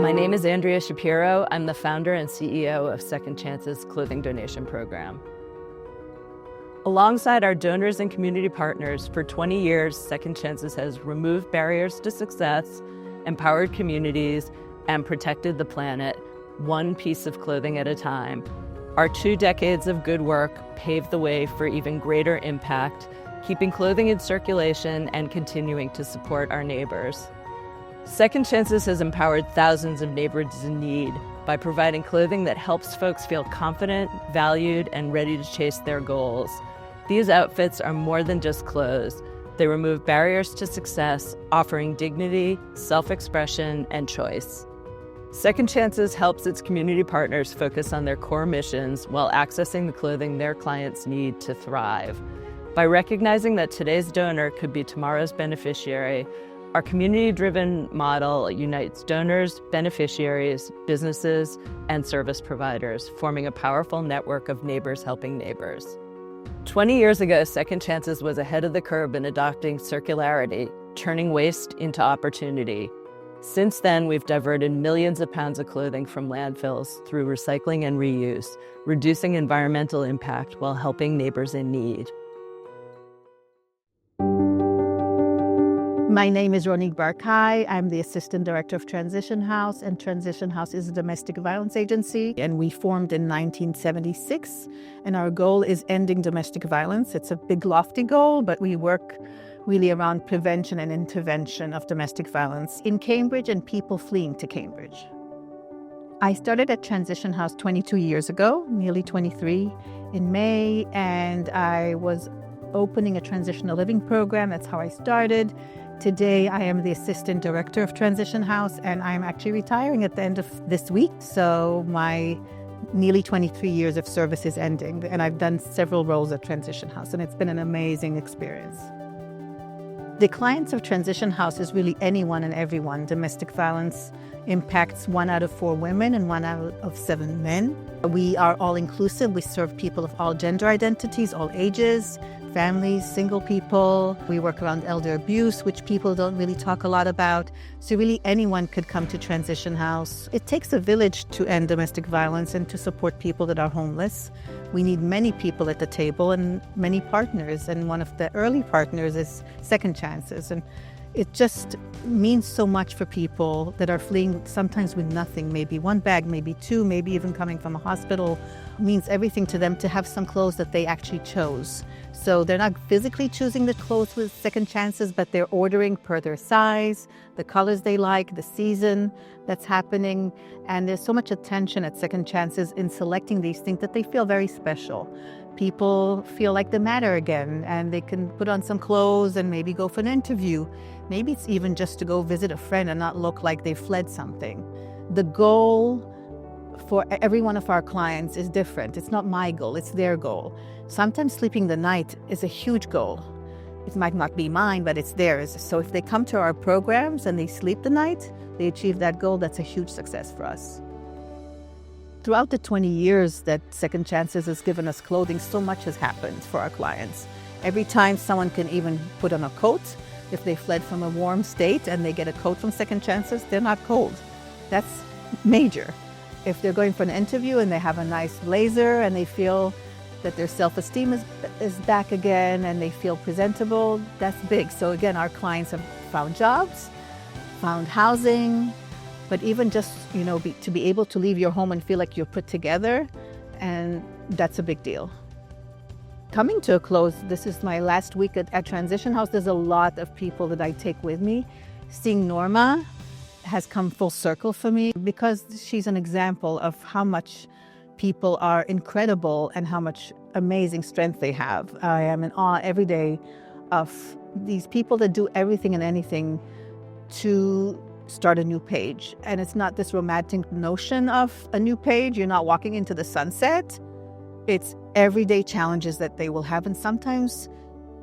My name is Andrea Shapiro. I'm the founder and CEO of Second Chance's clothing donation program. Alongside our donors and community partners, for 20 years, Second Chances has removed barriers to success, empowered communities, and protected the planet, one piece of clothing at a time. Our 2 decades of good work paved the way for even greater impact, keeping clothing in circulation and continuing to support our neighbors. Second Chances has empowered thousands of neighbors in need by providing clothing that helps folks feel confident, valued, and ready to chase their goals. These outfits are more than just clothes. They remove barriers to success, offering dignity, self-expression, and choice. Second Chances helps its community partners focus on their core missions while accessing the clothing their clients need to thrive. By recognizing that today's donor could be tomorrow's beneficiary, our community-driven model unites donors, beneficiaries, businesses, and service providers, forming a powerful network of neighbors helping neighbors. 20 years ago, Second Chances was ahead of the curve in adopting circularity, turning waste into opportunity. Since then, we've diverted millions of pounds of clothing from landfills through recycling and reuse, reducing environmental impact while helping neighbors in need. My name is Ronit Barkai. I'm the Assistant Director of Transition House, and Transition House is a domestic violence agency, and we formed in 1976, and our goal is ending domestic violence. It's a big, lofty goal, but we work really around prevention and intervention of domestic violence in Cambridge and people fleeing to Cambridge. I started at Transition House 22 years ago, nearly 23, in May, and I was opening a transitional living program. That's how I started. Today, I am the Assistant Director of Transition House, and I'm actually retiring at the end of this week. So my nearly 23 years of service is ending, and I've done several roles at Transition House, and it's been an amazing experience. The clients of Transition House is really anyone and everyone. Domestic violence impacts 1 out of 4 women and 1 out of 7 men. We are all inclusive. We serve people of all gender identities, all ages, families, single people. We work around elder abuse, which people don't really talk a lot about. So really anyone could come to Transition House. It takes a village to end domestic violence and to support people that are homeless. We need many people at the table and many partners. And one of the early partners is Second Chances. And it just means so much for people that are fleeing sometimes with nothing, maybe 1 bag, maybe 2, maybe even coming from a hospital. It means everything to them to have some clothes that they actually chose. So they're not physically choosing the clothes with Second Chances, but they're ordering per their size, the colors they like, the season that's happening. And there's so much attention at Second Chances in selecting these things that they feel very special. People feel like they matter again, and they can put on some clothes and maybe go for an interview. Maybe it's even just to go visit a friend and not look like they fled something. The goal for every one of our clients is different. It's not my goal, it's their goal. Sometimes sleeping the night is a huge goal. It might not be mine, but it's theirs. So if they come to our programs and they sleep the night, they achieve that goal, that's a huge success for us. Throughout the 20 years that Second Chances has given us clothing, so much has happened for our clients. Every time someone can even put on a coat, if they fled from a warm state and they get a coat from Second Chances, they're not cold. That's major. If they're going for an interview and they have a nice blazer and they feel that their self-esteem is back again and they feel presentable, that's big. So again, our clients have found jobs, found housing, but even just, to be able to leave your home and feel like you're put together, and that's a big deal. Coming to a close, this is my last week at Transition House. There's a lot of people that I take with me. Seeing Norma has come full circle for me because she's an example of how much people are incredible and how much amazing strength they have. I am in awe every day of these people that do everything and anything to start a new page. And it's not this romantic notion of a new page. You're not walking into the sunset. It's everyday challenges that they will have, and sometimes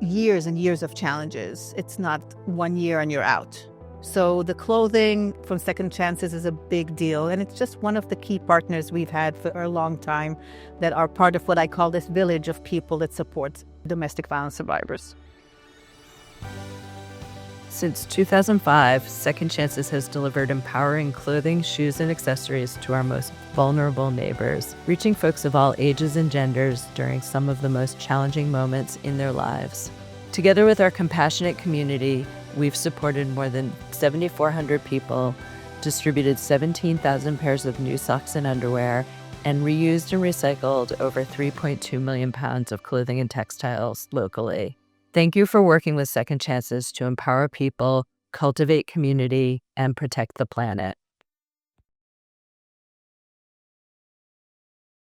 years and years of challenges. It's not 1 year and you're out. So the clothing from Second Chances is a big deal, and it's just one of the key partners we've had for a long time that are part of what I call this village of people that supports domestic violence survivors. Since 2005, Second Chances has delivered empowering clothing, shoes, and accessories to our most vulnerable neighbors, reaching folks of all ages and genders during some of the most challenging moments in their lives. Together with our compassionate community, we've supported more than 7,400 people, distributed 17,000 pairs of new socks and underwear, and reused and recycled over 3.2 million pounds of clothing and textiles locally. Thank you for working with Second Chances to empower people, cultivate community, and protect the planet.